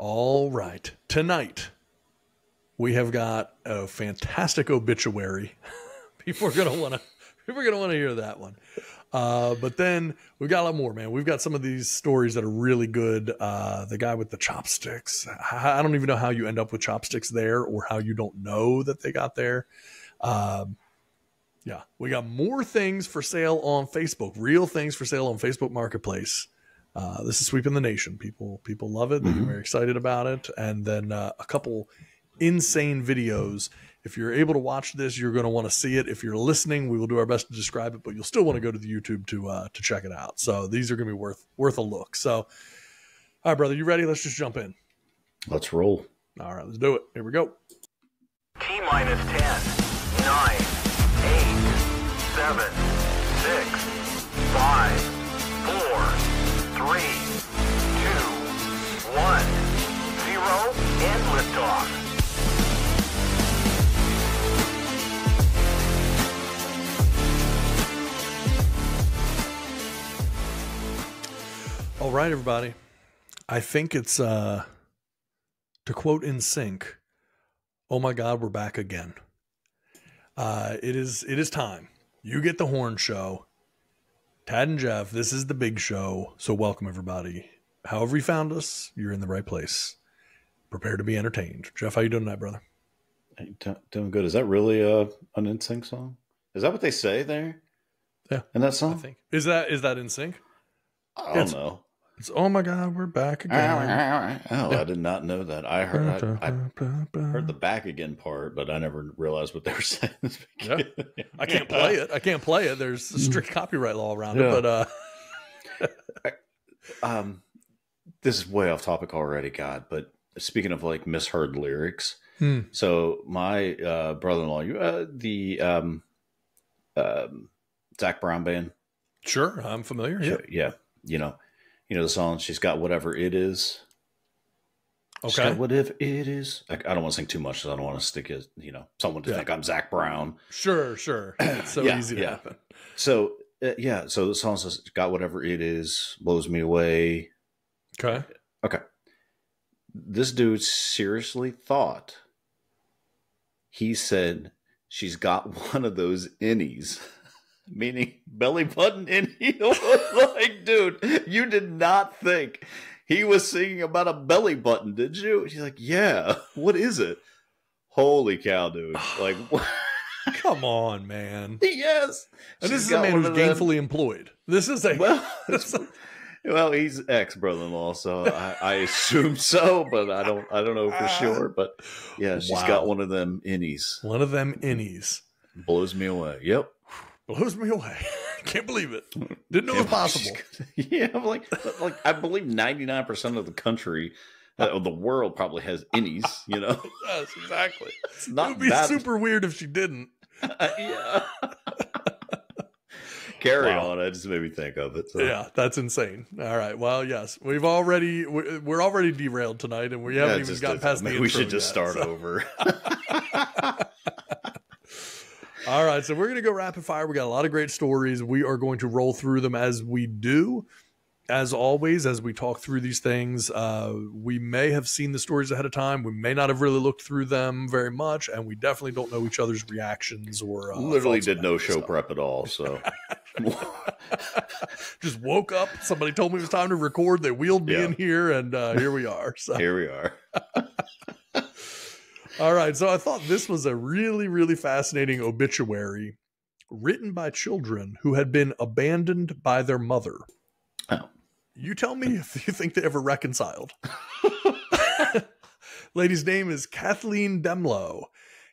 All right. Tonight, we have got a fantastic obituary. People are going to want to hear that one. But then we've got a lot more, man. We've got some of these stories that are really good. The guy with the chopsticks. I don't even know how you end up with chopsticks there or how you don't know that they got there. Yeah, we got more things for sale on Facebook, real things for sale on Facebook Marketplace. This is sweeping the nation. People love it. They're very excited about it. And then a couple insane videos. If you're able to watch this, you're going to want to see it. If you're listening, we will do our best to describe it, but you'll still want to go to the YouTube to check it out. So these are going to be worth a look. So, all right, brother, you ready? Let's just jump in. Let's roll. All right, let's do it. Here we go. T-minus 10, 9, 8, 7, 6, 5, 4, 3, 2, 1, 0, and liftoff. All right, everybody. I think it's, to quote NSYNC, oh my God, we're back again. It is time. You get the horn show. Tad and Jeff, this is the big show. So welcome, everybody. However you found us, you're in the right place. Prepare to be entertained. Jeff, how you doing tonight, brother? Hey, doing good. Is that really an NSYNC song? Is that what they say there? Yeah. In that song? I think. Is that NSYNC? I don't know. It's oh my God, we're back again. Oh, yeah. I did not know that. I heard the back again part, but I never realized what they were saying. Yeah. I can't play it. There's a strict copyright law around it, but this is way off topic already, God. But speaking of like misheard lyrics, so my brother-in-law, the Zach Brown band. Sure, I'm familiar. Yeah. You know the song, she's got whatever it is. Okay. She's got whatever it is. I don't want to sing too much because I don't want to stick it, someone to think I'm Zach Brown. Sure. It's so easy to happen. So, so the song says, got whatever it is, blows me away. Okay. This dude seriously thought he said she's got one of those innies. Meaning belly button in heel. Like, dude, you did not think he was singing about a belly button, did you? She's like, yeah. What is it? Holy cow, dude! Like, come on, man. Yes. And this is a man who's gainfully employed. This is a well, he's ex-brother-in-law, so I assume so, but I don't know for sure. But yeah, she's got one of them innies. One of them innies. Blows me away. Yep. Blows me away. Can't believe it. Didn't know it was possible. Yeah, like I believe 99% of the country, of the world, probably has innies. Yes, exactly. It's not. It would be super weird if she didn't. Yeah. Carry on. It just made me think of it. So. Yeah, that's insane. All right. Well, yes, we're already derailed tonight, and we haven't even gotten past the intro. We should just start over. All right, so we're going to go rapid fire. We got a lot of great stories. We are going to roll through them as we do. As always, as we talk through these things, we may have seen the stories ahead of time. We may not have really looked through them very much, and we definitely don't know each other's reactions or literally did no show prep at all. So just woke up. Somebody told me it was time to record. They wheeled me in here, and here we are. So. Here we are. All right, so I thought this was a really, really fascinating obituary written by children who had been abandoned by their mother. Oh. You tell me if you think they ever reconciled. Lady's name is Kathleen Demlow.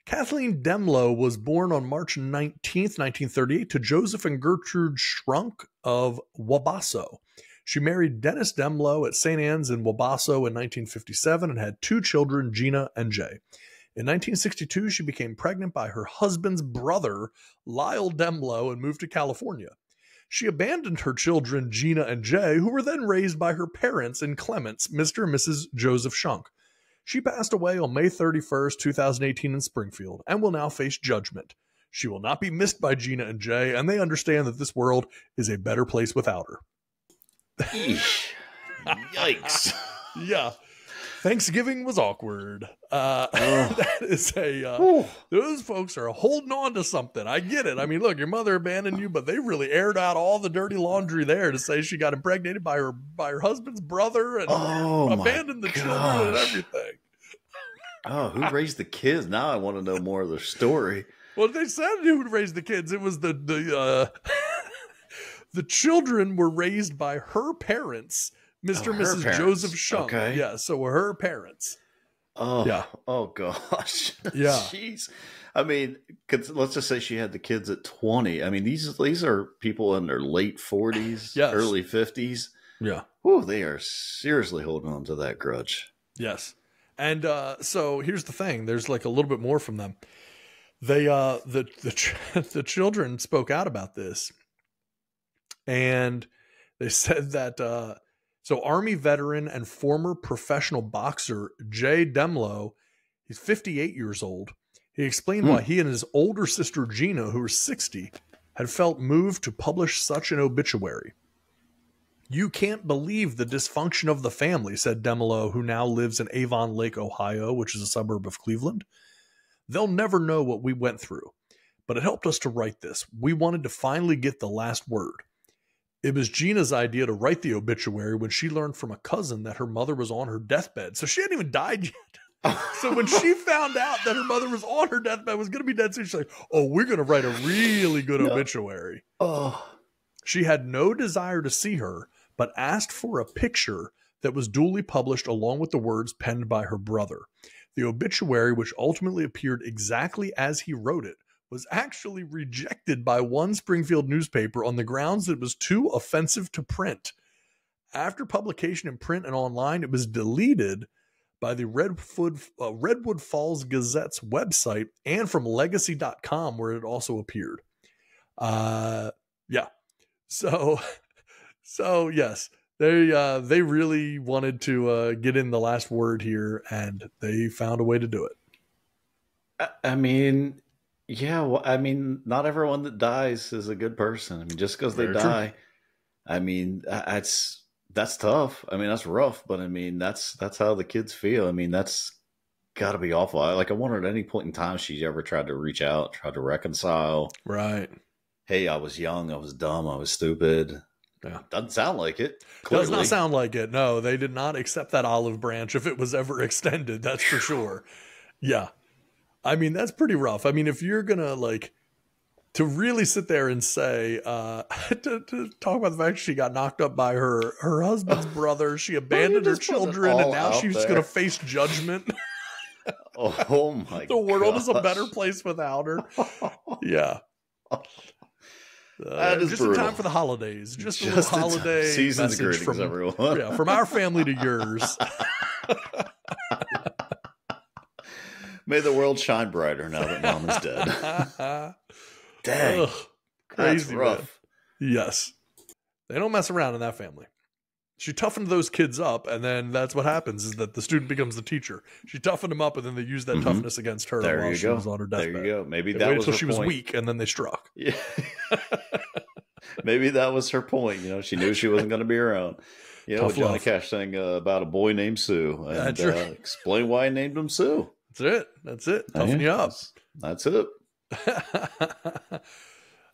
Kathleen Demlow was born on March 19th, 1938 to Joseph and Gertrude Schrunk of Wabasso. She married Dennis Demlow at St. Anne's in Wabasso in 1957 and had two children, Gina and Jay. In 1962, she became pregnant by her husband's brother, Lyle Demlow, and moved to California. She abandoned her children, Gina and Jay, who were then raised by her parents in Clements, Mr. and Mrs. Joseph Schrunk. She passed away on May 31st, 2018 in Springfield, and will now face judgment. She will not be missed by Gina and Jay, and they understand that this world is a better place without her. Yikes. Yeah. Thanksgiving was awkward. That is those folks are holding on to something. I get it. I mean, look, your mother abandoned you, but they really aired out all the dirty laundry there to say she got impregnated by her husband's brother and abandoned the children and everything. Oh, who raised the kids? Now I want to know more of their story. Well, they said who would raise the kids. It was the children were raised by her parents, Mr. and Mrs. Parents. Joseph Shunk. Okay. Yeah, so were her parents. Oh, yeah. Oh gosh. Yeah. Jeez. I mean, let's just say she had the kids at 20. I mean, these are people in their late 40s, yes. early 50s. Yeah. Oh, they are seriously holding on to that grudge. Yes. And so here's the thing. There's like a little bit more from them. They the children spoke out about this, and they said that so Army veteran and former professional boxer Jay Demlow, he's 58 years old. He explained why he and his older sister Gina, who was 60, had felt moved to publish such an obituary. "You can't believe the dysfunction of the family," said Demlow, who now lives in Avon Lake, Ohio, which is a suburb of Cleveland. "They'll never know what we went through, but it helped us to write this. We wanted to finally get the last word. It was Gina's idea to write the obituary when she learned from a cousin that her mother was on her deathbed." So she hadn't even died yet. So when she found out that her mother was on her deathbed, was going to be dead soon, she's like, "Oh, we're going to write a really good obituary." Oh. She had no desire to see her, but asked for a picture that was duly published along with the words penned by her brother. The obituary, which ultimately appeared exactly as he wrote it, was actually rejected by one Springfield newspaper on the grounds that it was too offensive to print. After publication in print and online, it was deleted by the Redwood Falls Gazette's website and from legacy.com, where it also appeared. Yeah. So yes, they really wanted to get in the last word here, and they found a way to do it. I mean, yeah. Well, I mean, not everyone that dies is a good person. I mean, just because they die, I mean, that's tough. I mean, that's rough. But I mean, that's how the kids feel. I mean, that's got to be awful. I wonder at any point in time she ever tried to reach out, tried to reconcile. Right. Hey, I was young. I was dumb. I was stupid. Yeah. Doesn't sound like it. Clearly. Does not sound like it. No, they did not accept that olive branch if it was ever extended. That's for sure. Yeah. I mean, that's pretty rough. I mean, if you're going to to really sit there and say, to talk about the fact she got knocked up by her husband's brother, she abandoned her children, and now she's going to face judgment. Oh my God. The world is a better place without her. Yeah. Just brutal. in time for the holidays. Just a little holiday season's message greetings, everyone. From our family to yours. May the world shine brighter now that Mom is dead. Dang. Ugh, crazy, that's rough. Man. Yes. They don't mess around in that family. She toughened those kids up, and then that's what happens, is that the student becomes the teacher. She toughened them up, and then they used that toughness against her while she was on her deathbed. There you go. Maybe they that waited was until her she point. was weak, and then they struck. Yeah. Maybe that was her point. You know, she knew she wasn't going to be around. You know, Tough Johnny love. Cash sang about a boy named Sue. And That's right. Explain why he named him Sue. That's it. Toughen you up. That's it.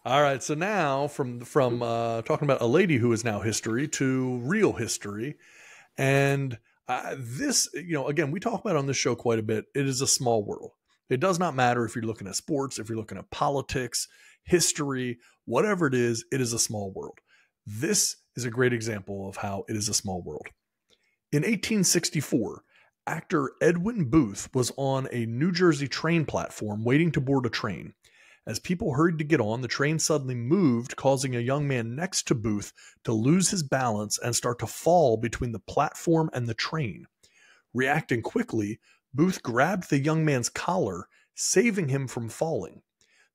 All right, so now from talking about a lady who is now history to real history, and this, again, we talk about it on this show quite a bit. It is a small world. It does not matter if you're looking at sports, if you're looking at politics, history, whatever it is a small world. This is a great example of how it is a small world. In 1864, actor Edwin Booth was on a New Jersey train platform waiting to board a train. As people hurried to get on, the train suddenly moved, causing a young man next to Booth to lose his balance and start to fall between the platform and the train. Reacting quickly, Booth grabbed the young man's collar, saving him from falling.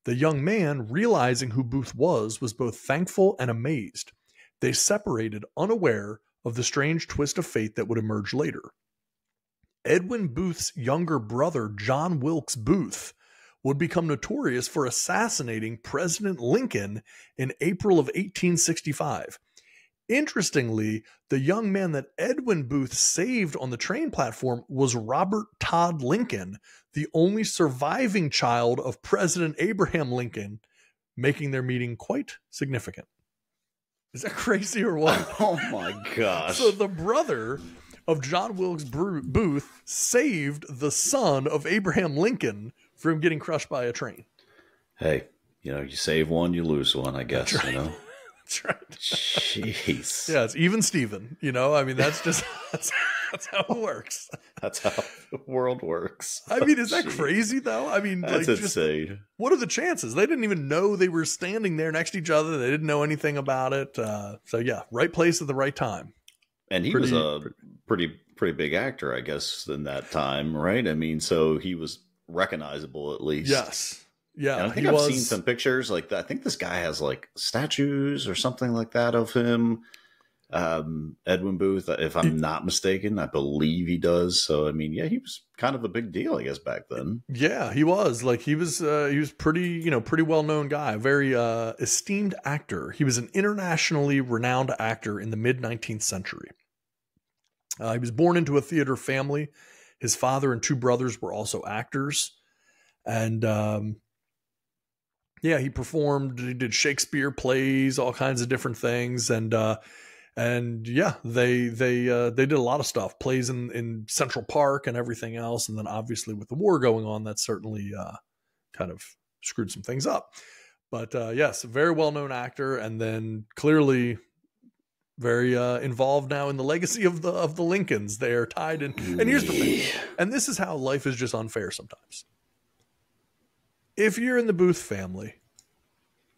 The young man, realizing who Booth was both thankful and amazed. They separated, unaware of the strange twist of fate that would emerge later. Edwin Booth's younger brother, John Wilkes Booth, would become notorious for assassinating President Lincoln in April of 1865. Interestingly, the young man that Edwin Booth saved on the train platform was Robert Todd Lincoln, the only surviving child of President Abraham Lincoln, making their meeting quite significant. Is that crazy or what? Oh my gosh. So the brother of John Wilkes Booth saved the son of Abraham Lincoln from getting crushed by a train. Hey, you save one, you lose one, I guess, That's right. That's right. Jeez. Yeah, it's even Steven. I mean, that's just that's how it works. That's how the world works. I mean, is that crazy though? I mean, that's insane. What are the chances? They didn't even know they were standing there next to each other. They didn't know anything about it. So yeah, right place at the right time. And he was a pretty big actor, I guess, in that time, right? I mean, so he was recognizable at least. Yes. Yeah, and I think I've seen some pictures like that. I think this guy has like statues or something like that of him. Edwin Booth, if I'm not mistaken, I believe he does. So I mean, yeah, he was kind of a big deal, I guess, back then. Yeah, he was. Like he was pretty well known guy, very esteemed actor. He was an internationally renowned actor in the mid 19th century. He was born into a theater family. His father and two brothers were also actors, and yeah, he performed. He did Shakespeare plays, all kinds of different things, and yeah, they did a lot of stuff. Plays in Central Park and everything else, and then obviously with the war going on, that certainly kind of screwed some things up. But yes, very well known actor, and then clearly very involved now in the legacy of the Lincolns. They are tied in. And here's the thing, and this is how life is just unfair sometimes. If you're in the Booth family,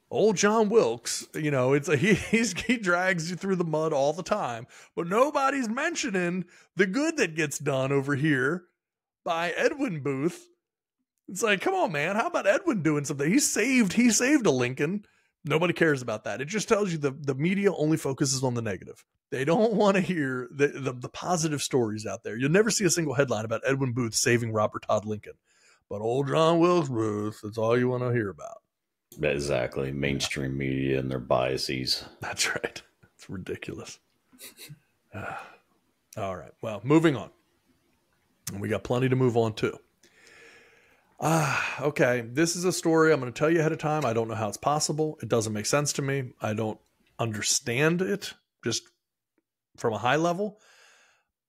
old John Wilkes, it's he drags you through the mud all the time, but nobody's mentioning the good that gets done over here by Edwin Booth. It's like, come on, man, how about Edwin doing something? He saved a Lincoln. Nobody cares about that. It just tells you the media only focuses on the negative. They don't want to hear the positive stories out there. You'll never see a single headline about Edwin Booth saving Robert Todd Lincoln. But old John Wilkes Booth, that's all you want to hear about. Exactly. Mainstream media and their biases. That's right. It's ridiculous. All right. Well, moving on. And we got plenty to move on to. Okay. This is a story I'm going to tell you ahead of time. I don't know how it's possible. It doesn't make sense to me. I don't understand it just from a high level.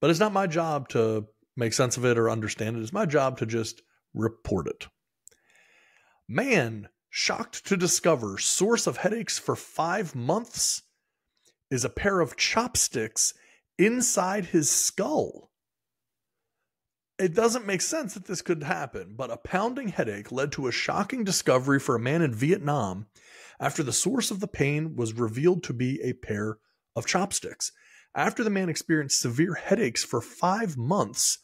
But it's not my job to make sense of it or understand it. It's my job to just report it. Man shocked to discover source of headaches for 5 months is a pair of chopsticks inside his skull. It doesn't make sense that this could happen, but a pounding headache led to a shocking discovery for a man in Vietnam after the source of the pain was revealed to be a pair of chopsticks. After the man experienced severe headaches for 5 months,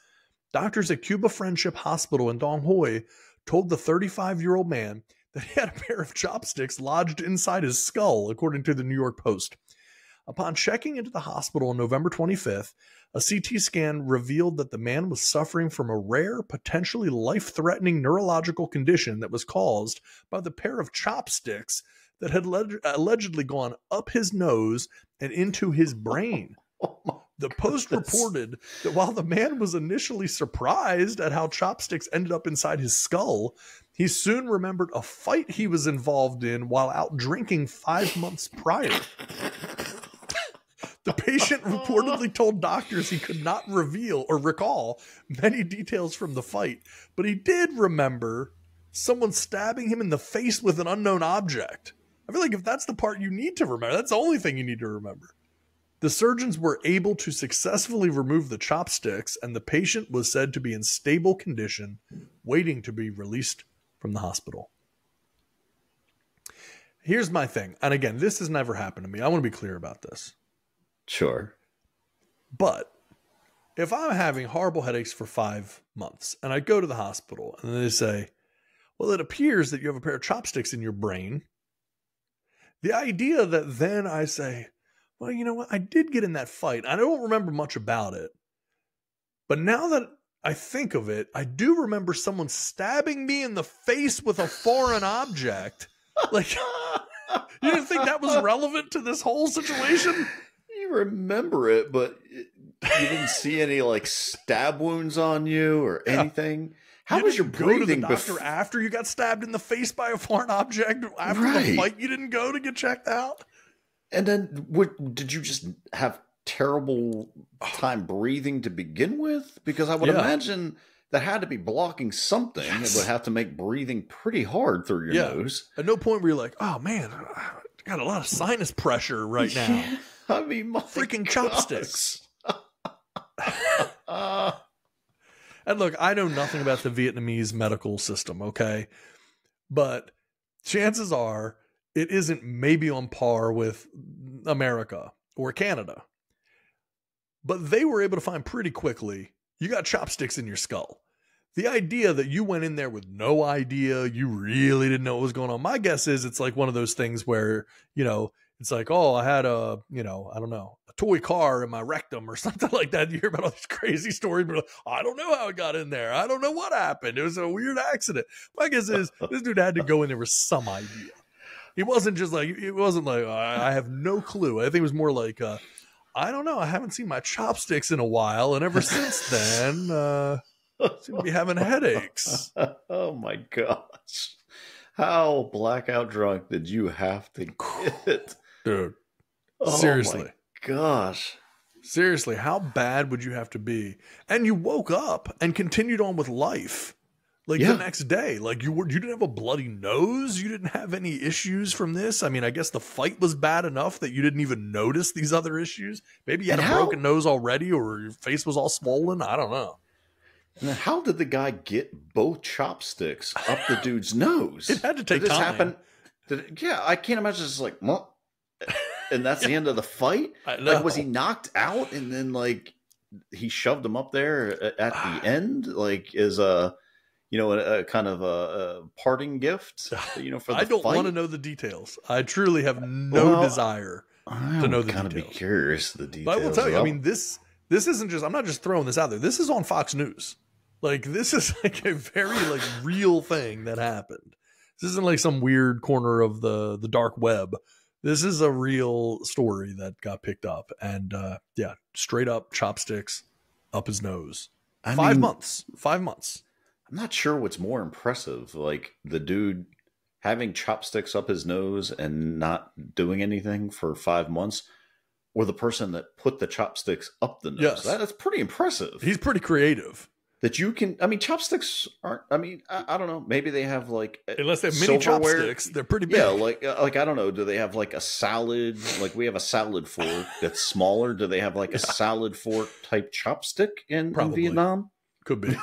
doctors at Cuba Friendship Hospital in Dong Hoi told the 35-year-old man that he had a pair of chopsticks lodged inside his skull, according to the New York Post. Upon checking into the hospital on November 25th, a CT scan revealed that the man was suffering from a rare, potentially life-threatening neurological condition that was caused by the pair of chopsticks that had allegedly gone up his nose and into his brain. The Post reported that while the man was initially surprised at how chopsticks ended up inside his skull, he soon remembered a fight he was involved in while out drinking 5 months prior. The patient reportedly told doctors he could not reveal or recall many details from the fight, but he did remember someone stabbing him in the face with an unknown object. I feel like if that's the part you need to remember, that's the only thing you need to remember. The surgeons were able to successfully remove the chopsticks, and the patient was said to be in stable condition, waiting to be released from the hospital. Here's my thing. And again, this has never happened to me. I want to be clear about this. Sure. But if I'm having horrible headaches for 5 months and I go to the hospital and they say, well, it appears that you have a pair of chopsticks in your brain. The idea that then I say, well, you know what? I did get in that fight. I don't remember much about it. But now that I think of it, I do remember someone stabbing me in the face with a foreign object. Like, you didn't think that was relevant to this whole situation? you remember it, but you didn't see any like stab wounds on you or anything. How was your breathing? Go to the doctor after you got stabbed in the face by a foreign object? After the fight, you didn't go to get checked out? And then did you just have terrible time breathing to begin with? Because I would imagine that had to be blocking something. It would have to make breathing pretty hard through your nose. At no point were you like, oh man, I got a lot of sinus pressure right now. Yeah, I mean, my freaking chopsticks. And look, I know nothing about the Vietnamese medical system, okay? But chances are it isn't maybe on par with America or Canada. But they were able to find pretty quickly, you got chopsticks in your skull. The idea that you went in there with no idea, you really didn't know what was going on. My guess is it's like one of those things where, you know, it's like, oh, I had a, you know, I don't know, a toy car in my rectum or something like that. You hear about all these crazy stories, but like, I don't know how it got in there. I don't know what happened. It was a weird accident. My guess is this dude had to go in there with some idea. He wasn't just like, it wasn't like, I have no clue. I think it was more like, I don't know. I haven't seen my chopsticks in a while. And ever since then, I seem to be having headaches. Oh my gosh. How blackout drunk did you have to get? Dude, seriously. Oh my gosh. Seriously, how bad would you have to be? And you woke up and continued on with life. Like the next day, like you didn't have a bloody nose. You didn't have any issues from this. I mean, I guess the fight was bad enough that you didn't even notice these other issues. Maybe you had a broken nose already, or your face was all swollen. I don't know. And how did the guy get both chopsticks up the dude's nose? It had to take time. I can't imagine it's like, and that's the end of the fight. Like, was he knocked out and then like he shoved him up there at the end, like as a, you know, a kind of a parting gift, you know, for the I don't fight? want to know the details. I truly have no desire to know the details. Kind of be curious the details. But I will tell you, I mean, this isn't just, I'm not just throwing this out there. This is on Fox News. Like, this is like a very like real thing that happened. This isn't like some weird corner of the dark web. This is a real story that got picked up. And straight up chopsticks up his nose. 5 months. 5 months. I'm not sure what's more impressive, like the dude having chopsticks up his nose and not doing anything for 5 months, or the person that put the chopsticks up the nose. Yes. That's pretty impressive. He's pretty creative. That you can, I mean, chopsticks aren't, I mean, I don't know. Maybe they have like, unless they have mini chopsticks, they're pretty big. Yeah, like I don't know. Do they have like a salad? Like we have a salad fork that's smaller. Do they have like a salad fork type chopstick in Vietnam? Could be.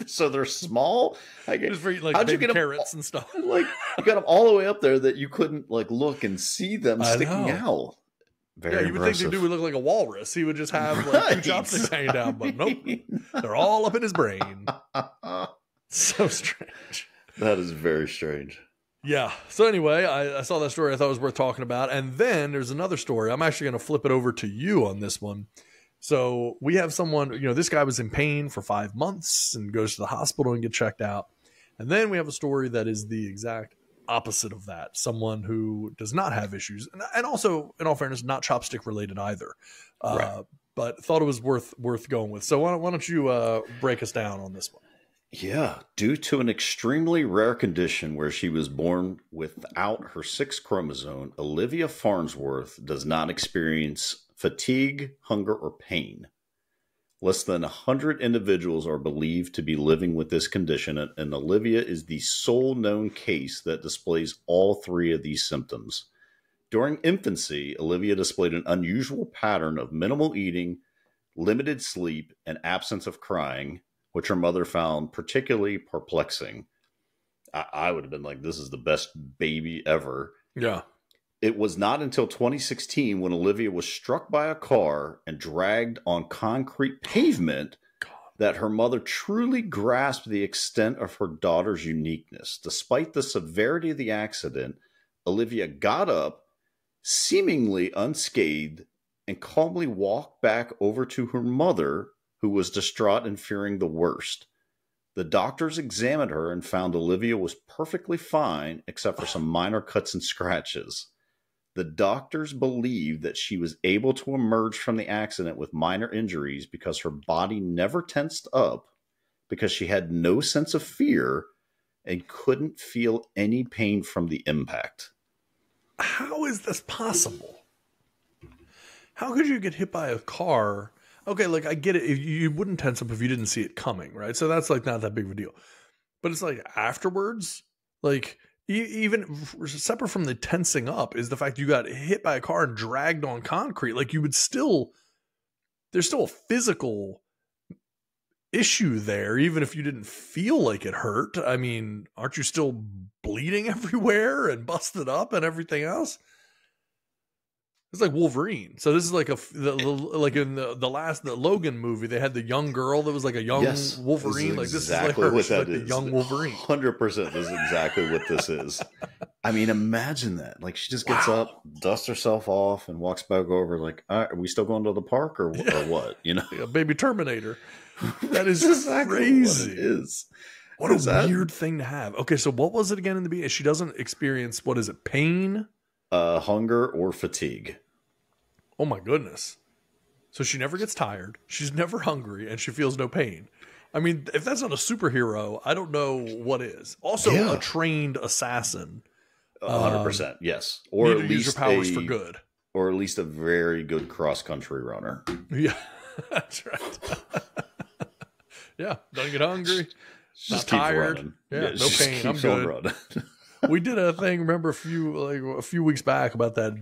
So they're small. Just for like how'd you get carrots and stuff? Like you got them all the way up there that you couldn't like look and see them sticking out. Very you would think the dude would look like a walrus. He would just have like 2 chopsticks hanging down, but nope. They're all up in his brain. So strange. That is very strange. Yeah. So anyway, I saw that story. I thought it was worth talking about. And then there's another story. I'm actually going to flip it over to you on this one. So we have someone, you know, this guy was in pain for 5 months and goes to the hospital and get checked out. And then we have a story that is the exact opposite of that. Someone who does not have issues, and also, in all fairness, not chopstick related either. Right. But thought it was worth going with. So why don't you break us down on this one? Yeah, due to an extremely rare condition where she was born without her 6th chromosome, Olivia Farnsworth does not experience fatigue, hunger, or pain. Less than 100 individuals are believed to be living with this condition, and Olivia is the sole known case that displays all 3 of these symptoms. During infancy, Olivia displayed an unusual pattern of minimal eating, limited sleep, and absence of crying, which her mother found particularly perplexing. I would have been like, this is the best baby ever. Yeah. It was not until 2016 when Olivia was struck by a car and dragged on concrete pavement that her mother truly grasped the extent of her daughter's uniqueness. Despite the severity of the accident, Olivia got up, seemingly unscathed, and calmly walked back over to her mother, who was distraught and fearing the worst. The doctors examined her and found Olivia was perfectly fine, except for some minor cuts and scratches. The doctors believe that she was able to emerge from the accident with minor injuries because her body never tensed up, because she had no sense of fear and couldn't feel any pain from the impact. How is this possible? How could you get hit by a car? Okay, like I get it. You wouldn't tense up if you didn't see it coming, right? So that's like not that big of a deal. But it's like afterwards, like even separate from the tensing up is the fact you got hit by a car and dragged on concrete. Like you would still, there's still a physical issue there, even if you didn't feel like it hurt. I mean, aren't you still bleeding everywhere and busted up and everything else? It's like Wolverine. So this is like like in the Logan movie, they had the young girl that was like a young Wolverine. Like this exactly is like her. What She's that like is. The young Wolverine. 100%. This is exactly what this is. I mean, imagine that. Like she just gets up, dusts herself off, and walks back over. Like, all right, are we still going to the park or what? You know, a baby Terminator. That is exactly crazy. what it is. What a weird thing to have. Okay, so what was it again in the beginning? She doesn't experience, what is it, pain? Hunger or fatigue. Oh my goodness. So she never gets tired. She's never hungry and she feels no pain. I mean, if that's not a superhero, I don't know what is. Also a trained assassin. 100%. Yes. Or at least her powers for good. Or at least a very good cross-country runner. Yeah, that's right. Yeah, don't get hungry. Just not tired. Running. Yeah, no pain. I'm good. We did a thing, remember a few weeks back about that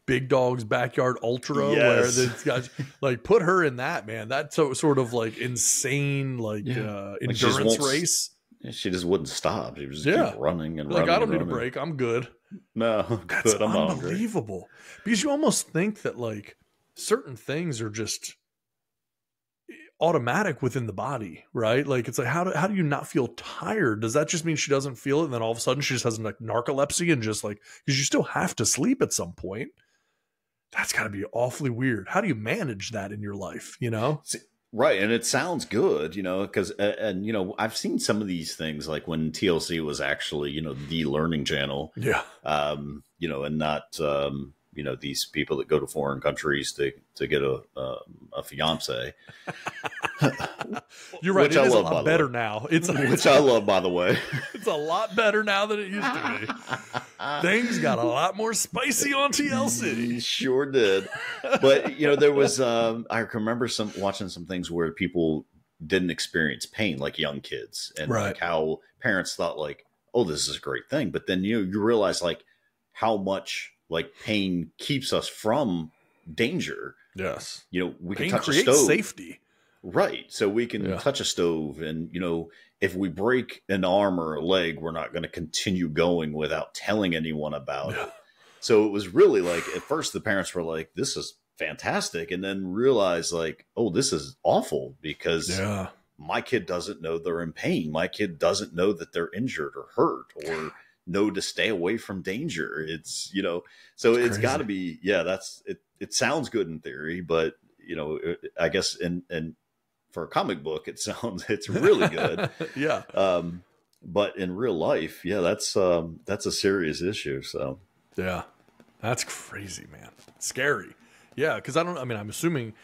Big Dog's Backyard Ultra, where the guys like put her in that, man. That's sort of like insane, endurance race. She just wouldn't stop. She was just keep running and running. Like I don't need a break. I'm good. No, that's good. I'm unbelievable. Because you almost think that like certain things are just automatic within the body, right? Like it's like how do you not feel tired? Does that just mean she doesn't feel it and then all of a sudden she just has like narcolepsy and just like, because you still have to sleep at some point. That's got to be awfully weird. How do you manage that in your life, you know? Right. And it sounds good, you know, because, and, you know, I've seen some of these things like when TLC was actually, you know, the learning channel. Yeah. You know, and not, you know, these people that go to foreign countries to get a fiance. You're right. It is a lot better now. Which I love, by the way. It's a lot better now than it used to be. Things got a lot more spicy on TLC. Sure did. But, you know, there was, I remember watching some things where people didn't experience pain like young kids, and like how parents thought like, oh, this is a great thing. But then you realize like how much like pain keeps us from danger. Yes. You know, we pain can touch a creates stove. Safety. Right. So we can touch a stove, and, you know, if we break an arm or a leg, we're not going to continue going without telling anyone about it. So it was really like, at first the parents were like, this is fantastic. And then realized like, oh, this is awful because my kid doesn't know they're in pain. My kid doesn't know that they're injured or hurt or know to stay away from danger. It's, you know, so it's got to be, that's it. It sounds good in theory, but, you know, I guess in for a comic book, it's really good. But in real life, that's a serious issue. So that's crazy, man. Scary. Yeah. Cause I'm assuming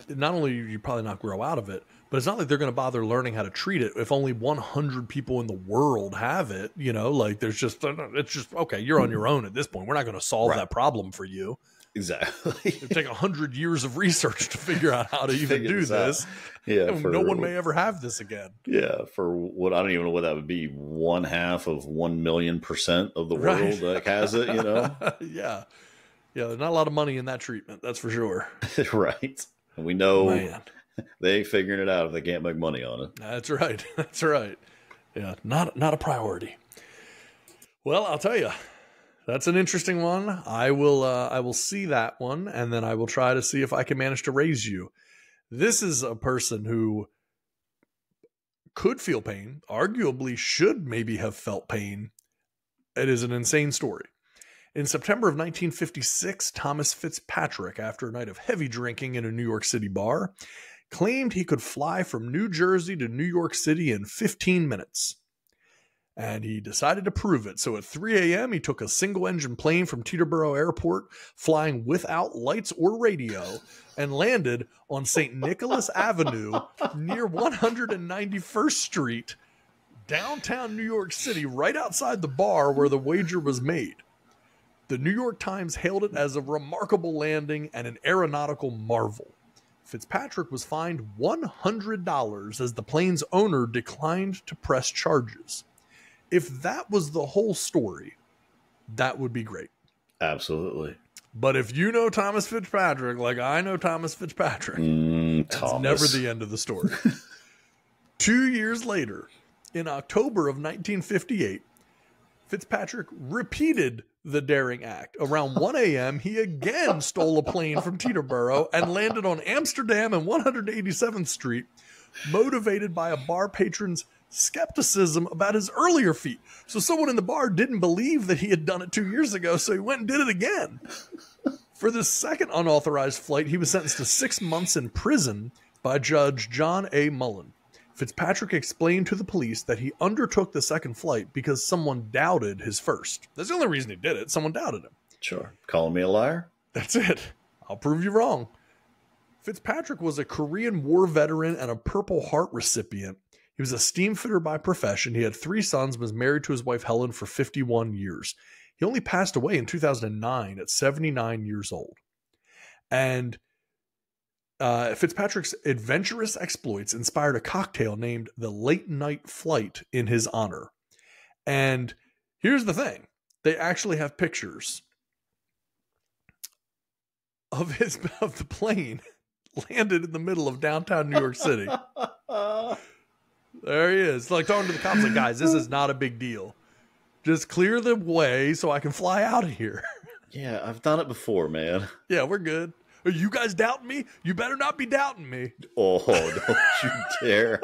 not only you probably not grow out of it, but it's not like they're going to bother learning how to treat it if only 100 people in the world have it, you know, like it's just, okay, you're on your own at this point. We're not going to solve that problem for you. Exactly. It take 100 years of research to figure out how to even do this. No one may ever have this again. Yeah, for what I don't even know what that would be. 1/2 of 1,000,000% of the world that has it. You know. Yeah. There's not a lot of money in that treatment. That's for sure. Right. And we know they ain't figuring it out if they can't make money on it. That's right. That's right. Yeah, not a priority. Well, I'll tell you. That's an interesting one. I will see that one, and then I will try to see if I can manage to raise you. This is a person who could feel pain, arguably should maybe have felt pain. It is an insane story. In September of 1956, Thomas Fitzpatrick, after a night of heavy drinking in a New York City bar, claimed he could fly from New Jersey to New York City in 15 minutes. And he decided to prove it. So at 3 a.m., he took a single-engine plane from Teterboro Airport, flying without lights or radio, and landed on St. Nicholas Avenue near 191st Street, downtown New York City, right outside the bar where the wager was made. The New York Times hailed it as a remarkable landing and an aeronautical marvel. Fitzpatrick was fined $100 as the plane's owner declined to press charges. If that was the whole story, that would be great. Absolutely. But if you know Thomas Fitzpatrick, like I know Thomas Fitzpatrick, that's never the end of the story. 2 years later, in October of 1958, Fitzpatrick repeated the daring act. Around 1 a.m., he again stole a plane from Teterboro and landed on Amsterdam and 187th Street, motivated by a bar patron's skepticism about his earlier feat. So someone in the bar didn't believe that he had done it 2 years ago, so he went and did it again. For this second unauthorized flight, he was sentenced to 6 months in prison by Judge John A. Mullen. Fitzpatrick explained to the police that he undertook the second flight because someone doubted his first. That's the only reason he did it. Someone doubted him. Sure. Calling me a liar? That's it. I'll prove you wrong. Fitzpatrick was a Korean War veteran and a Purple Heart recipient. He was a steamfitter by profession. He had 3 sons, was married to his wife Helen for 51 years. He only passed away in 2009 at 79 years old. And Fitzpatrick's adventurous exploits inspired a cocktail named the Late Night Flight in his honor. And here's the thing. They actually have pictures of the plane landed in the middle of downtown New York City. There he is. Like talking to the cops, like, guys, this is not a big deal. Just clear the way so I can fly out of here. Yeah, I've done it before, man. Yeah, we're good. Are you guys doubting me? You better not be doubting me. Oh, don't you dare.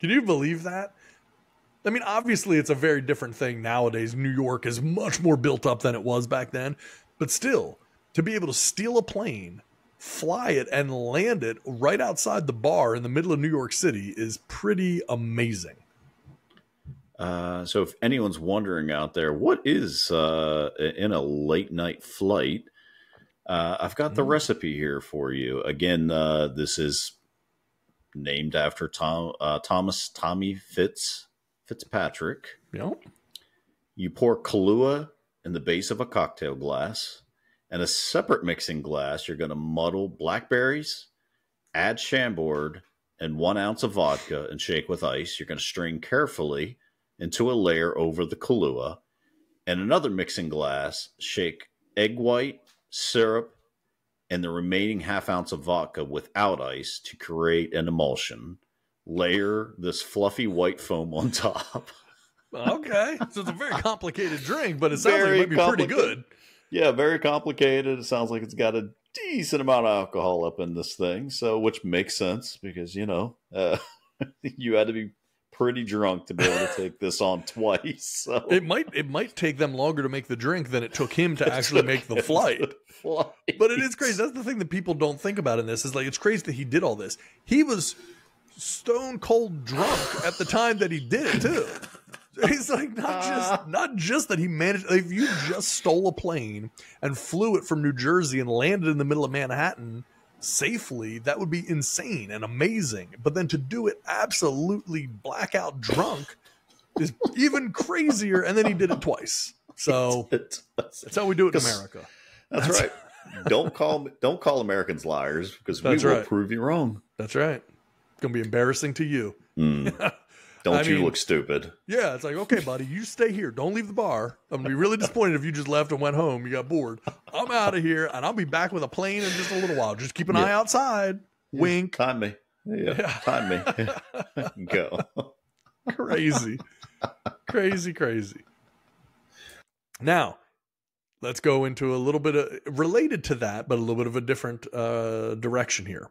Can you believe that? I mean, obviously it's a very different thing nowadays. New York is much more built up than it was back then. But still, to be able to steal a plane, fly it, and land it right outside the bar in the middle of New York City is pretty amazing. So if anyone's wondering out there, what is in a late night flight? I've got the recipe here for you. Again, this is named after Tommy Fitzpatrick. Yep. You pour Kahlua in the base of a cocktail glass. And a separate mixing glass, you're going to muddle blackberries, add Chambord, and 1 ounce of vodka and shake with ice. You're going to strain carefully into a layer over the Kahlua. And another mixing glass, shake egg white, syrup, and the remaining ½ ounce of vodka without ice to create an emulsion. Layer this fluffy white foam on top. Okay. So it's a very complicated drink, but it sounds like it might be pretty good. Yeah, very complicated. It sounds like it's got a decent amount of alcohol up in this thing, so which makes sense because, you know, you had to be pretty drunk to be able to take this on twice. So. It might take them longer to make the drink than it took him to actually make the flight. But it is crazy. That's the thing that people don't think about in this is like it's crazy that he did all this. He was stone cold drunk at the time that he did it too. He's like not just that he managed. Like, if you just stole a plane and flew it from New Jersey and landed in the middle of Manhattan safely, that would be insane and amazing. But then to do it absolutely blackout drunk is even crazier. And then he did it twice. So that's how we do it in America. That's right. Don't call Americans liars because we will prove you wrong. That's right. It's gonna be embarrassing to you. Don't you look stupid. Yeah, it's like, okay, buddy, you stay here. Don't leave the bar. I'm going to be really disappointed if you just left and went home. You got bored. I'm out of here, and I'll be back with a plane in just a little while. Just keep an eye outside. Yeah. Wink. Time me. Yeah. Time me. Go. Crazy. Crazy. Now, let's go into a little bit of, related to that, but a little bit of a different direction here.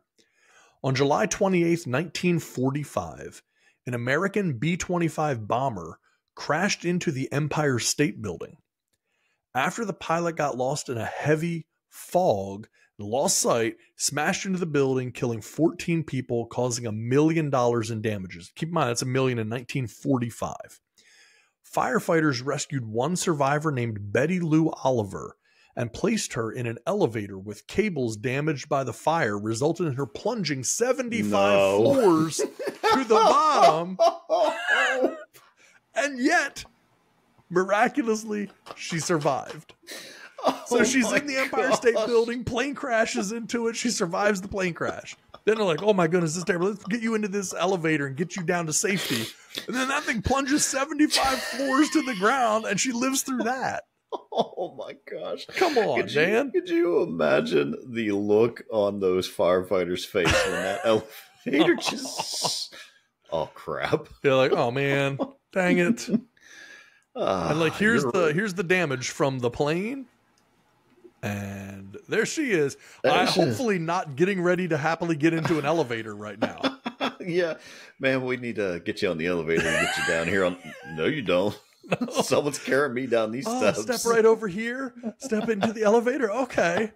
On July 28th, 1945, an American B-25 bomber crashed into the Empire State Building. After the pilot got lost in a heavy fog lost sight, smashed into the building, killing 14 people, causing $1 million in damages. Keep in mind, that's $1 million in 1945. Firefighters rescued one survivor named Betty Lou Oliver and placed her in an elevator with cables damaged by the fire, resulting in her plunging 75 floors to the bottom. And yet, miraculously, she survived. So she's in the Empire State Building, plane crashes into it, she survives the plane crash. Then they're like, oh my goodness, this is terrible. Let's get you into this elevator and get you down to safety. And then that thing plunges 75 floors to the ground, and she lives through that. Oh my gosh. Come on, man. Could you imagine the look on those firefighters' face when that elevator just... Oh, crap. They're like, oh man, dang it. And like, here's the damage from the plane. And there she is. Hopefully not getting ready to happily get into an elevator right now. Yeah. Man, we need to get you on the elevator and get you down here. No, you don't. No. Someone's carrying me down these steps. Step right over here. Step into the elevator. Okay.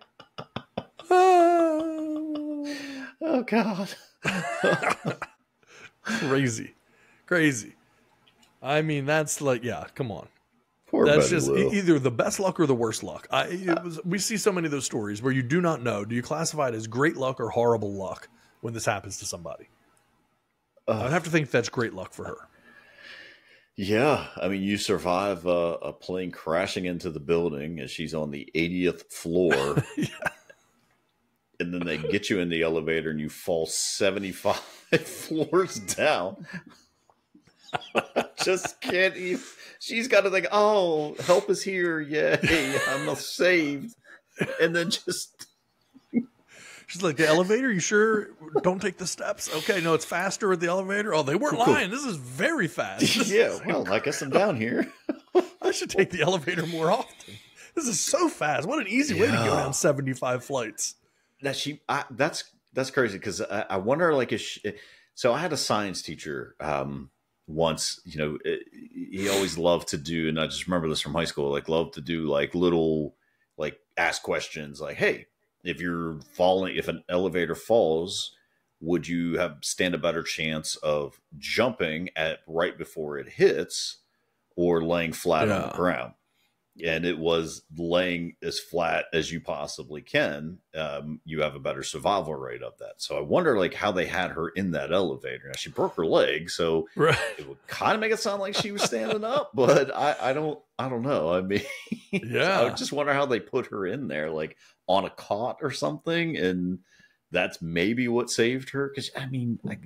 Oh, God. Crazy. I mean, that's like, yeah, come on. Poor That's Betty just Lou. either the best luck or the worst luck. We see so many of those stories where you do not know. Do you classify it as great luck or horrible luck when this happens to somebody? I'd have to think that's great luck for her. Yeah. I mean, you survive a plane crashing into the building as she's on the 80th floor. Yeah. And then they get you in the elevator and you fall 75 floors down. Just can't even. She's got to think, oh, help is here. Yay, I'm saved. And then just... She's like, the elevator? You sure? Don't take the steps? Okay, no, it's faster with the elevator. Oh, they weren't lying. This is very fast. Yeah, well, I guess I'm down here. I should take the elevator more often. This is so fast. What an easy way to go down 75 flights. That's crazy, because I wonder, like, so I had a science teacher once, you know, he always loved to do, and I just remember this from high school, like, loved to do like little, like, ask questions like, hey, if an elevator falls, would you stand a better chance of jumping at right before it hits or laying flat on the ground? And it was laying as flat as you possibly can. You have a better survival rate of that. So I wonder, like, how they had her in that elevator. Now, she broke her leg, so it would kind of make it sound like she was standing up, but I don't know. I mean, yeah, I just wonder how they put her in there, like on a cot or something, and that's maybe what saved her. Because I mean, like,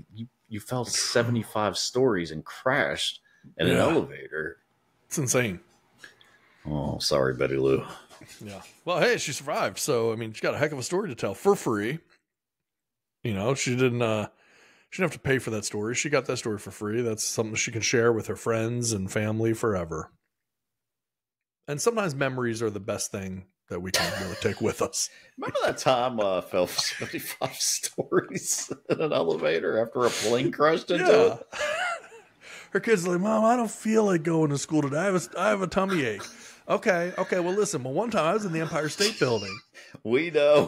you fell 75 stories and crashed in an elevator. It's insane. Oh, sorry, Betty Lou. Yeah. Well, hey, she survived. So, I mean, she got a heck of a story to tell for free. You know, she didn't have to pay for that story. She got that story for free. That's something she can share with her friends and family forever. And sometimes memories are the best thing that we can really take with us. Remember that time I fell 75 stories in an elevator after a plane crashed into it? Her kids are like, Mom, I don't feel like going to school today. I have a tummy ache. Okay. Well, listen. Well, one time I was in the Empire State Building. We know.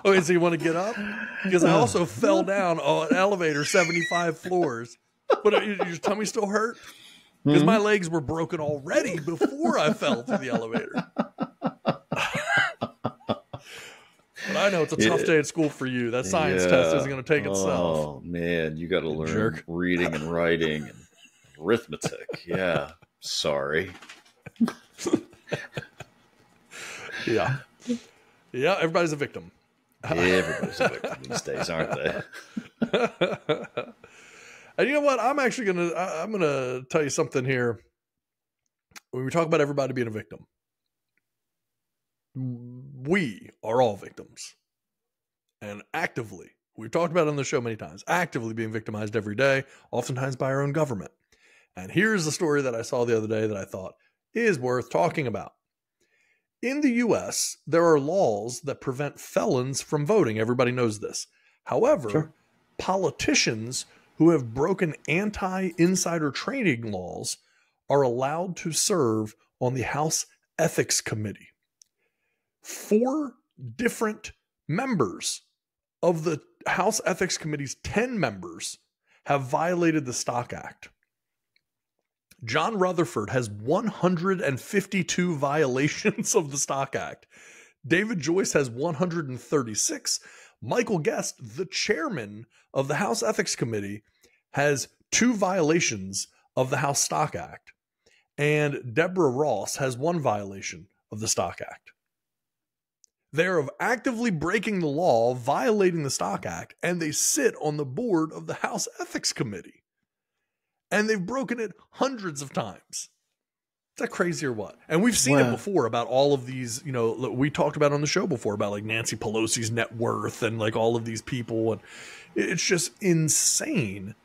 Okay, so you want to get up? Because I also fell down an elevator 75 floors. But your tummy still hurt? Because my legs were broken already before I fell to the elevator. But I know it's a tough day at school for you. That science test isn't going to take itself. Oh, man. You got to learn reading and writing and arithmetic. Yeah. Sorry. Yeah. Yeah, everybody's a victim. Everybody's a victim these days, aren't they? And you know what? I'm gonna tell you something here. When we talk about everybody being a victim, we are all victims. And actively, we've talked about it on the show many times, actively being victimized every day, oftentimes by our own government. And here's the story that I saw the other day that I thought is worth talking about. In the U.S., there are laws that prevent felons from voting. Everybody knows this. However, politicians who have broken anti-insider trading laws are allowed to serve on the House Ethics Committee. 4 different members of the House Ethics Committee's 10 members have violated the Stock Act. John Rutherford has 152 violations of the Stock Act. David Joyce has 136. Michael Guest, the chairman of the House Ethics Committee, has 2 violations of the House Stock Act. And Deborah Ross has 1 violation of the Stock Act. They're actively breaking the law, violating the Stock Act, and they sit on the board of the House Ethics Committee. And they've broken it hundreds of times. Is that crazy or what? And we've seen it before about all of these, you know, we talked about on the show before about like Nancy Pelosi's net worth and like all of these people. And it's just insane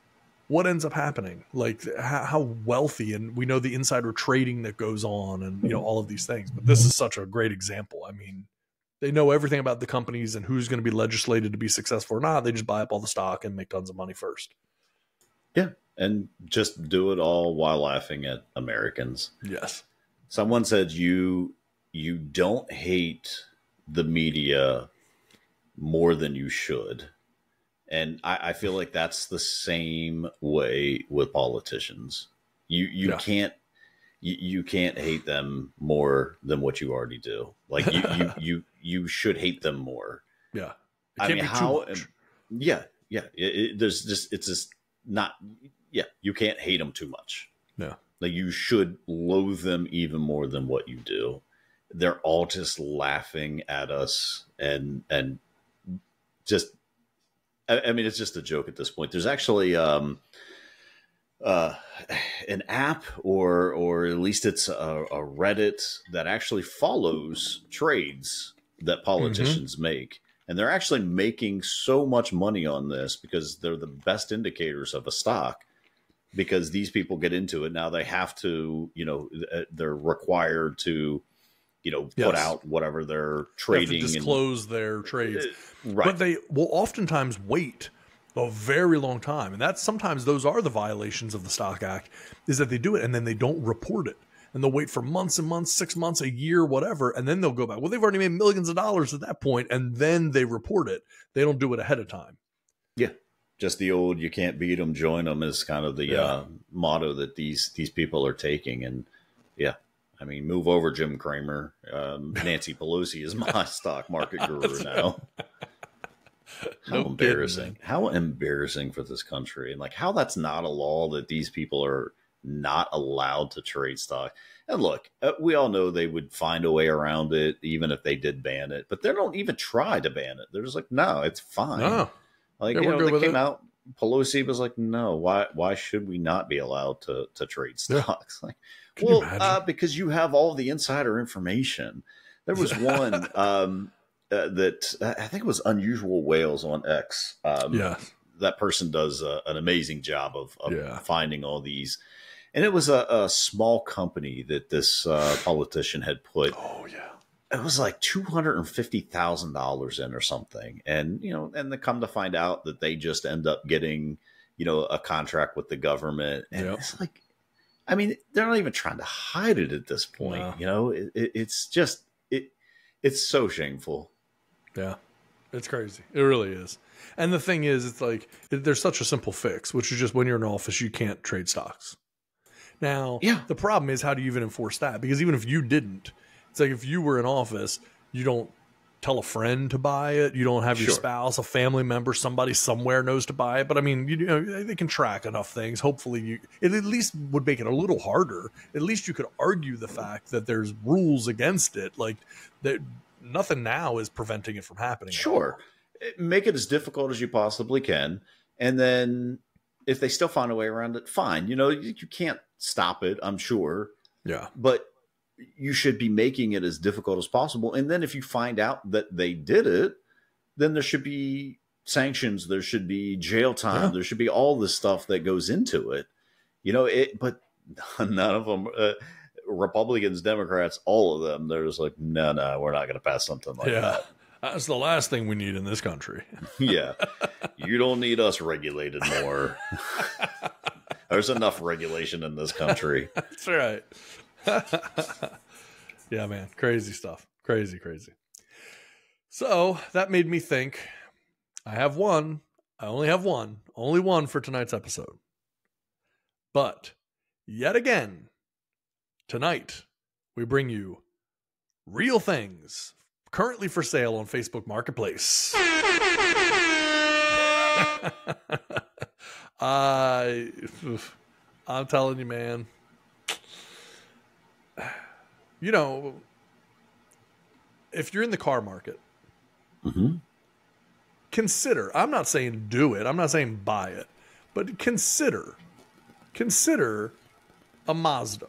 what ends up happening. Like how wealthy, and we know the insider trading that goes on and, you know, all of these things. But this is such a great example. I mean, they know everything about the companies and who's going to be legislated to be successful or not. They just buy up all the stock and make tons of money first. Yeah. And just do it all while laughing at Americans. Yes. Someone said you don't hate the media more than you should. And I feel like that's the same way with politicians. You can't hate them more than what you already do. Like you should hate them more. Yeah. I mean, how? Yeah. It's just not. Yeah, you can't hate them too much. Yeah. Like you should loathe them even more than what you do. They're all just laughing at us and just, I mean, it's just a joke at this point. There's actually an app or at least it's a Reddit that actually follows trades that politicians make. And they're actually making so much money on this because they're the best indicators of a stock. Because these people get into it now, they have to, you know, they're required to, you know, put out whatever they're trading, they have to disclose their trades, right? But they will oftentimes wait a very long time, and that's sometimes those are the violations of the Stock Act, is that they do it and then they don't report it, and they'll wait for months and months, 6 months, a year, whatever, and then they'll go back. Well, they've already made millions of dollars at that point, and then they report it. They don't do it ahead of time. Yeah. Just the old "you can't beat them, join them" is kind of the motto that these people are taking. And yeah, I mean, move over, Jim Cramer. Nancy Pelosi is my stock market guru now. How embarrassing! How embarrassing for this country, and like how that's not a law that these people are not allowed to trade stock. And look, we all know they would find a way around it, even if they did ban it. But they don't even try to ban it. They're just like, no, it's fine. No. Like, you know, they came out, Pelosi was like, no, why should we not be allowed to trade stocks? Like, well, because you have all the insider information. There was one that I think it was Unusual Whales on X. That person does an amazing job of finding all these. And it was a small company that this politician had put. Oh, yeah. It was like $250,000 in or something. And, you know, and they come to find out that they just end up getting, you know, a contract with the government. And it's like, I mean, they're not even trying to hide it at this point. No. You know, it's just, it's so shameful. Yeah, it's crazy. It really is. And the thing is, it's like, there's such a simple fix, which is just when you're in office, you can't trade stocks. Now, the problem is, how do you even enforce that? Because even if you didn't, it's like if you were in office, you don't tell a friend to buy it. You don't have your spouse, a family member, somebody somewhere knows to buy it. But I mean, you know, they can track enough things. Hopefully it at least would make it a little harder. At least you could argue the fact that there's rules against it. Like that, nothing now is preventing it from happening. Sure. Make it as difficult as you possibly can. And then if they still find a way around it, fine. You know, you can't stop it, I'm sure. Yeah. But you should be making it as difficult as possible. And then if you find out that they did it, then there should be sanctions. There should be jail time. Yeah. There should be all this stuff that goes into it. You know, but none of them, Republicans, Democrats, all of them, they're just like, no, we're not going to pass something like that. That's the last thing we need in this country. Yeah. You don't need us regulated more. There's enough regulation in this country. That's right. Yeah, man. Crazy stuff. Crazy. So that made me think, I have one. I only have one. Only one for tonight's episode. But yet again, tonight, we bring you real things currently for sale on Facebook Marketplace. I'm telling you, man. You know, if you're in the car market, consider, I'm not saying do it, I'm not saying buy it, but consider a Mazda.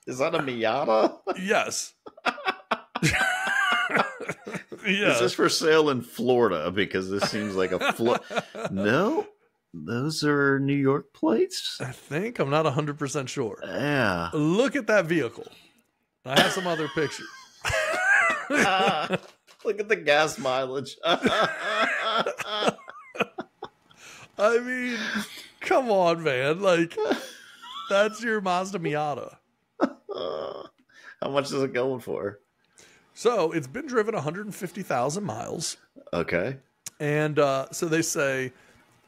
Is that a Miata? Yes. Yeah. Is this for sale in Florida? Because this seems like a No, those are New York plates. I think. I'm not 100% sure. Yeah. Look at that vehicle. I have some other pictures. Look at the gas mileage. I mean, come on, man. Like, that's your Mazda Miata. How much is it going for? So it's been driven 150,000 miles. Okay. And so they say,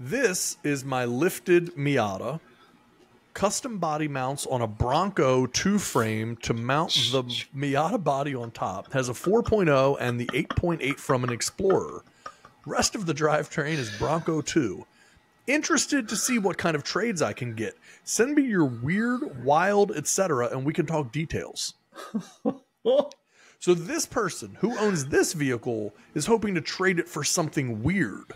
this is my lifted Miata. Custom body mounts on a Bronco 2-frame to mount the Miata body on top. Has a 4.0 and the 8.8 from an Explorer. Rest of the drivetrain is Bronco 2. Interested to see what kind of trades I can get. Send me your weird, wild, etc., and we can talk details. So this person who owns this vehicle is hoping to trade it for something weird.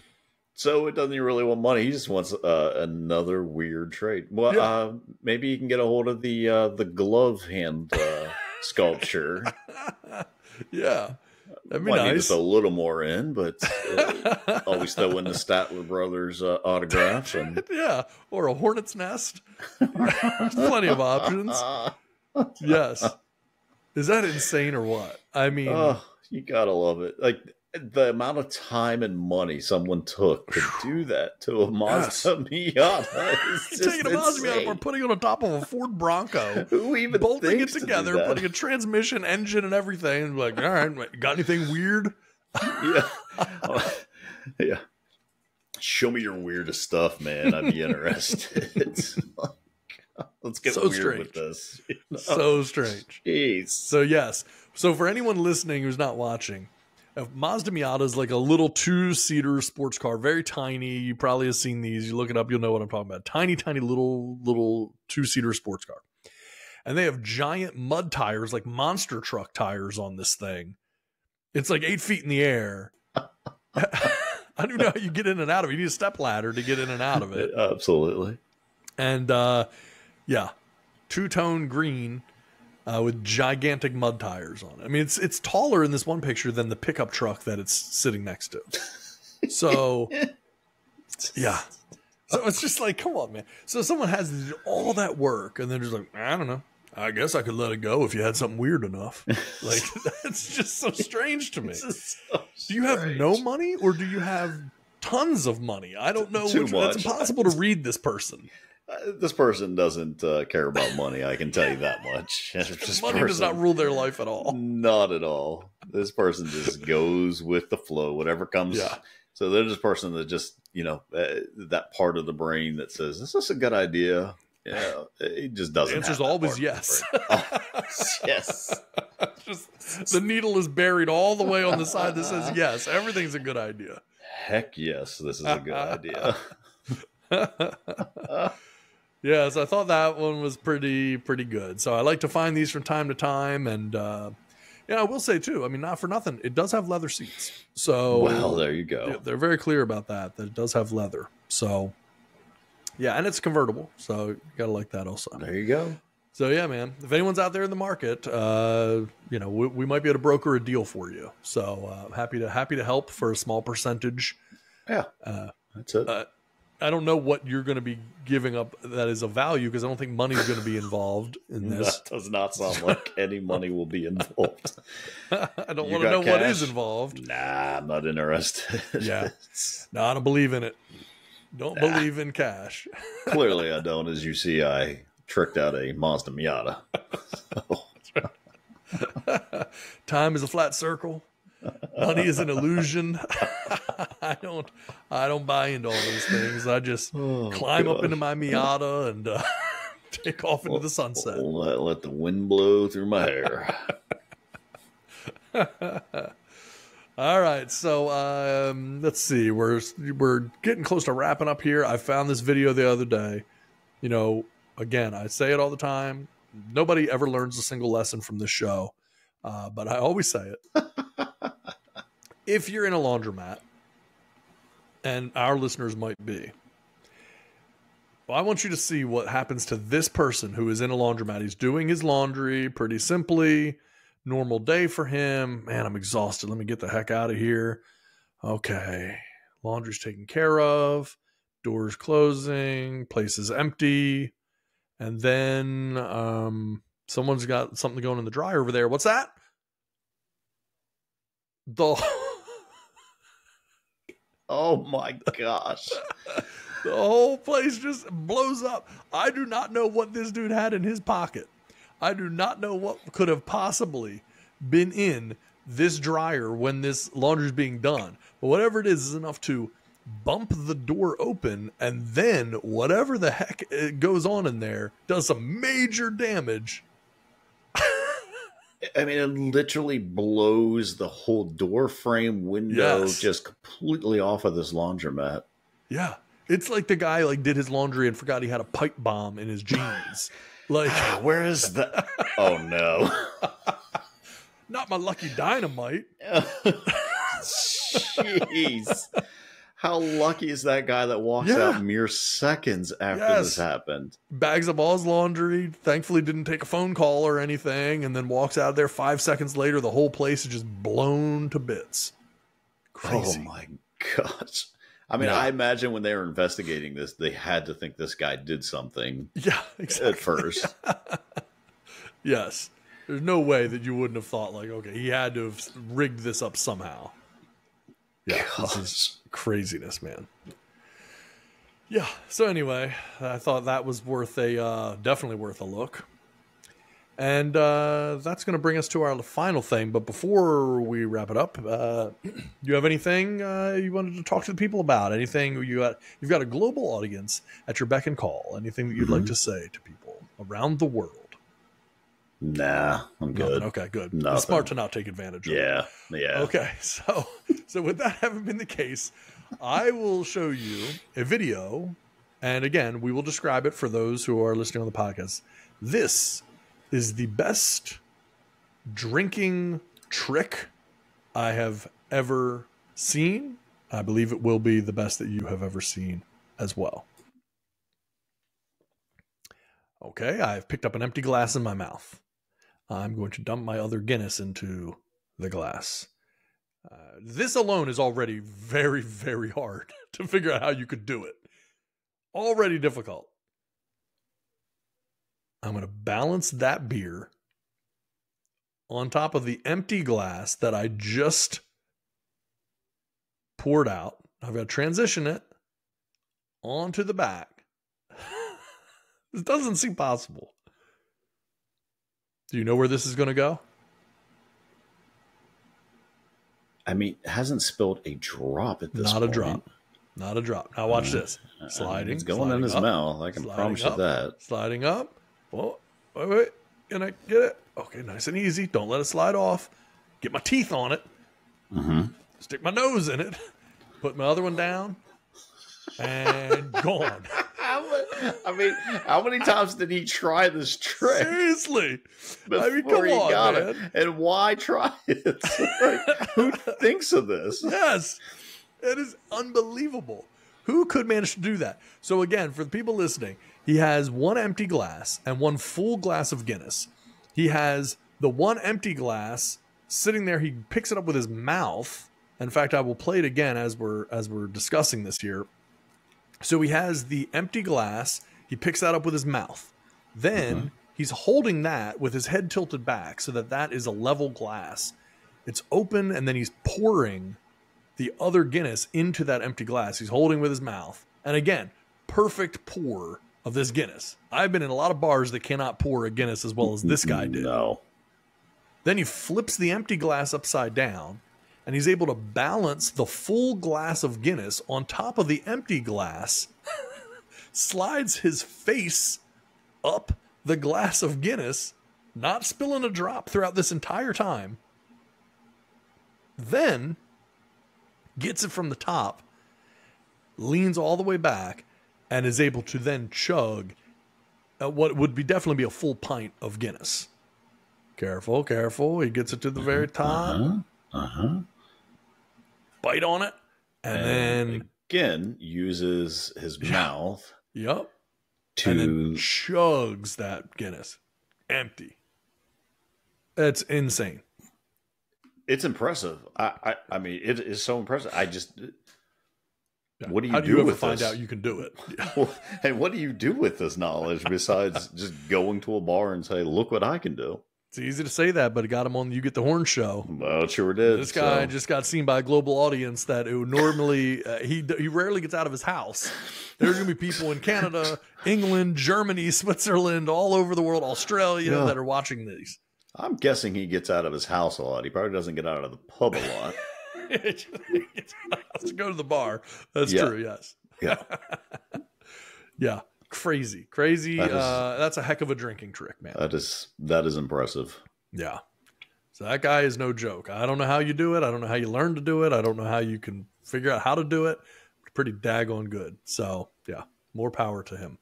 So it doesn't even really want money. He just wants another weird trade. Well, Yeah. Maybe you can get a hold of the glove hand sculpture. Yeah. That'd be Might need to nice. throw a little more in, but always throw in the Statler Brothers autographs. And Yeah. Or a hornet's nest. Plenty of options. Yes. Is that insane or what? I mean, oh, you gotta love it. Like the amount of time and money someone took to do that to a Mazda Miata is just taking a Mazda Miata insane. or putting it on top of a Ford Bronco, Who even bolting it thinks to do together, that? putting a transmission, engine, and everything. And like, all right, got anything weird? Yeah. Yeah. Show me your weirdest stuff, man. I'd be interested. Let's get So weird strange. with this. So strange. Jeez. So yes. So for anyone listening who's not watching, a Mazda Miata is like a little 2-seater sports car, very tiny. You probably have seen these. You look it up, you'll know what I'm talking about. Tiny, tiny little 2-seater sports car. And they have giant mud tires, like monster truck tires on this thing. It's like 8 feet in the air. I don't even know how you get in and out of it. You need a step ladder to get in and out of it. Absolutely. And yeah, 2-tone green with gigantic mud tires on it. I mean, it's taller in this one picture than the pickup truck that it's sitting next to. So, yeah. So it's just like, come on, man. So someone has to do all that work, and then just like, I don't know. I guess I could let it go if you had something weird enough. Like, that's just so strange to me. So Do you have no money, or do you have tons of money? I don't know. Too It's much. impossible to read this person. This person doesn't care about money. I can tell you that much. This Money does not rule their life at all. Not at all. This person just goes with the flow, whatever comes. Yeah. So they're this person that just, that part of the brain that says, "Is this a good idea?" Yeah, it just doesn't. The answer's have that always part of yes. the brain. Yes. Just the needle is buried all the way on the side that says yes. Everything's a good idea. Heck yes, this is a good idea. Yes, I thought that one was pretty good. So I like to find these from time to time, and I will say too. I mean, not for nothing, it does have leather seats. So Well, there you go. yeah, they're very clear about that it does have leather. So yeah, and it's convertible, so you gotta like that also. There you go. So yeah, man, if anyone's out there in the market, we might be able to broker a deal for you. So happy to help for a small percentage. Yeah, that's it. I don't know what you're going to be giving up that is of value, because I don't think money's going to be involved in this. That does not sound like any money will be involved. I don't You want to got know what cash? is involved. Nah, I'm not interested. Yeah. No, I don't believe in it. Don't believe in cash. Clearly I don't. As you see, I tricked out a Mazda Miata. So, Time is a flat circle. Money is an illusion. I don't buy into all those things. I just climb up into my Miata and take off into the sunset. Let the wind blow through my hair. All right, so let's see. We're getting close to wrapping up here. I found this video the other day. You know, again, I say it all the time. Nobody ever learns a single lesson from this show, but I always say it. If you're in a laundromat, and our listeners might be, well, I want you to see what happens to this person who is in a laundromat. He's doing his laundry pretty simply. Normal day for him. Man, I'm exhausted. Let me get the heck out of here. Okay. Laundry's taken care of. Doors closing. Place is empty. And then someone's got something going in the dryer over there. What's that? Oh my gosh. The whole place just blows up. I do not know what this dude had in his pocket. I do not know what could have possibly been in this dryer when this laundry is being done. But whatever it is enough to bump the door open, and then whatever the heck goes on in there does some major damage. I mean, it literally blows the whole door frame window just completely off of this laundromat. Yeah. It's like the guy did his laundry and forgot he had a pipe bomb in his jeans. Like, where is the... Oh, no. Not my lucky dynamite. Jeez. How lucky is that guy that walks out mere seconds after this happened? Bags up all his laundry, thankfully didn't take a phone call or anything, and then walks out of there 5 seconds later. The whole place is just blown to bits. Crazy. Oh, my gosh. I mean, I imagine when they were investigating this, they had to think this guy did something. Yeah, exactly. At first. Yes. There's no way that you wouldn't have thought, okay, he had to have rigged this up somehow. Yeah, this is craziness, man. Yeah, so anyway, I thought that was definitely worth a look. And that's going to bring us to our final thing. But before we wrap it up, do you have anything you wanted to talk to the people about? Anything you've got a global audience at your beck and call. Anything that you'd like to say to people around the world? Nah, I'm good. Nothing. Okay, good. Nothing. It's smart to not take advantage of it. Yeah. Okay, so with that having been the case, I will show you a video, and again, we will describe it for those who are listening on the podcast. This is the best drinking trick I have ever seen. I believe it will be the best that you have ever seen as well. Okay, I've picked up an empty glass in my mouth. I'm going to dump my other Guinness into the glass. This alone is already very, very hard to figure out how you could do it. Already difficult. I'm going to balance that beer on top of the empty glass that I just poured out. I've got to transition it onto the back. This doesn't seem possible. Do you know where this is going to go? I mean, it hasn't spilled a drop at this point. Not a drop. Now watch this. Sliding. It's going in his mouth. I can promise you that. Sliding up. Oh, wait. Can I get it? Okay, nice and easy. Don't let it slide off. Get my teeth on it. Mm-hmm. Stick my nose in it. Put my other one down. And gone. I mean, how many times did he try this trick? Seriously. Before he got it. And why try it? Who thinks of this? Yes. It is unbelievable. Who could manage to do that? So again, for the people listening, he has one empty glass and one full glass of Guinness. He has the one empty glass sitting there. He picks it up with his mouth. In fact, I will play it again as we're discussing this here. So he has the empty glass. He picks that up with his mouth. Then he's holding that with his head tilted back so that is a level glass. It's open, and then he's pouring the other Guinness into that empty glass. He's holding with his mouth. And again, perfect pour of this Guinness. I've been in a lot of bars that cannot pour a Guinness as well as this guy did. No. Then he flips the empty glass upside down, and he's able to balance the full glass of Guinness on top of the empty glass, slides his face up the glass of Guinness, not spilling a drop throughout this entire time, then gets it from the top, leans all the way back, and is able to then chug what would definitely be a full pint of Guinness. Careful, careful. He gets it to the very top. Bite on it. And then again uses his mouth. Yep. And then chugs that Guinness. Empty. That's insane. It's impressive. I mean, it is so impressive. What do you How do do you ever with find this? out you can do it? And what do you do with this knowledge besides just going to a bar and say, "Look what I can do"? It's easy to say that, but it got him on the You Get the Horn show. Well, it sure did. This guy just got seen by a global audience that it would normally he rarely gets out of his house. There's going to be people in Canada, England, Germany, Switzerland, all over the world, Australia that are watching these. I'm guessing he gets out of his house a lot. He probably doesn't get out of the pub a lot. He gets out to go to the bar. That's true. Yes. Yeah. Yeah. Crazy. That's a heck of a drinking trick, man. That is impressive. Yeah. So that guy is no joke. I don't know how you do it. I don't know how you learn to do it. I don't know how you can figure out how to do it. Pretty daggone good. So yeah, more power to him.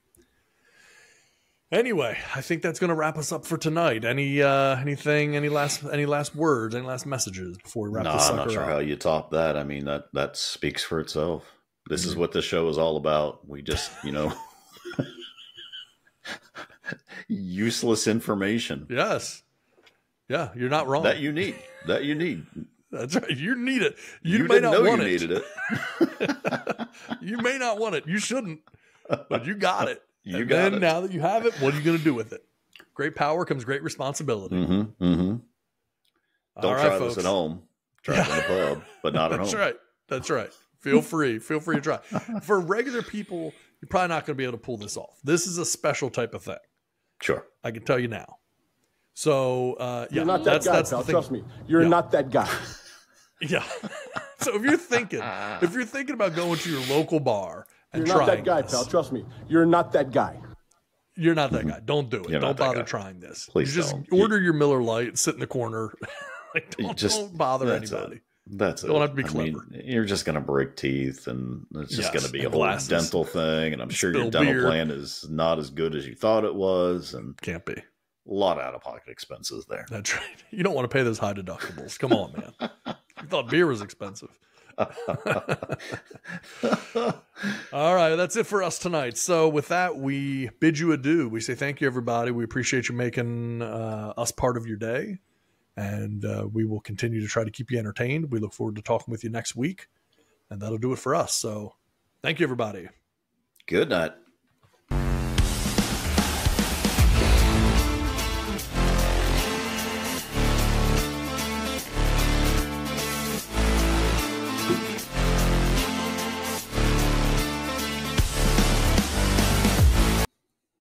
Anyway, I think that's going to wrap us up for tonight. Any last words, any last messages before we wrap this sucker up? I'm not sure how you top that. I mean, that speaks for itself. This is what this show is all about. We just, useless information. Yes. Yeah, you're not wrong. That you need. That's right. You need it. You may didn't not know want you it. needed it. You may not want it. You shouldn't. But you got it. You got it. Now that you have it, what are you going to do with it? Great power comes great responsibility. Don't try this at home. Try it in the pub, but not at home. That's right. Feel free to try. For regular people, you're probably not going to be able to pull this off. This is a special type of thing. Sure. I can tell you now. So, you're not that guy, pal. Trust me. You're not that guy. Yeah. So if you're thinking about going to your local bar and you're not trying that guy, this, pal. Trust me. You're not that guy. You're not that guy. Don't do it. You're don't not that bother guy. trying this. Please you just don't. order your Miller Lite, sit in the corner. Don't bother anybody. That's it. Don't have to be clever. You're just going to break teeth, and it's just going to be a whole glasses. dental thing. And I'm sure your Spill dental beer. plan is not as good as you thought it was, and Can't be. a lot of out-of-pocket expenses there. That's right. You don't want to pay those high deductibles. Come on, man. You thought beer was expensive. All right, that's it for us tonight. So with that, we bid you adieu. We say thank you, everybody. We appreciate you making us part of your day, and we will continue to try to keep you entertained. We look forward to talking with you next week, and that'll do it for us. So thank you, everybody. Good night.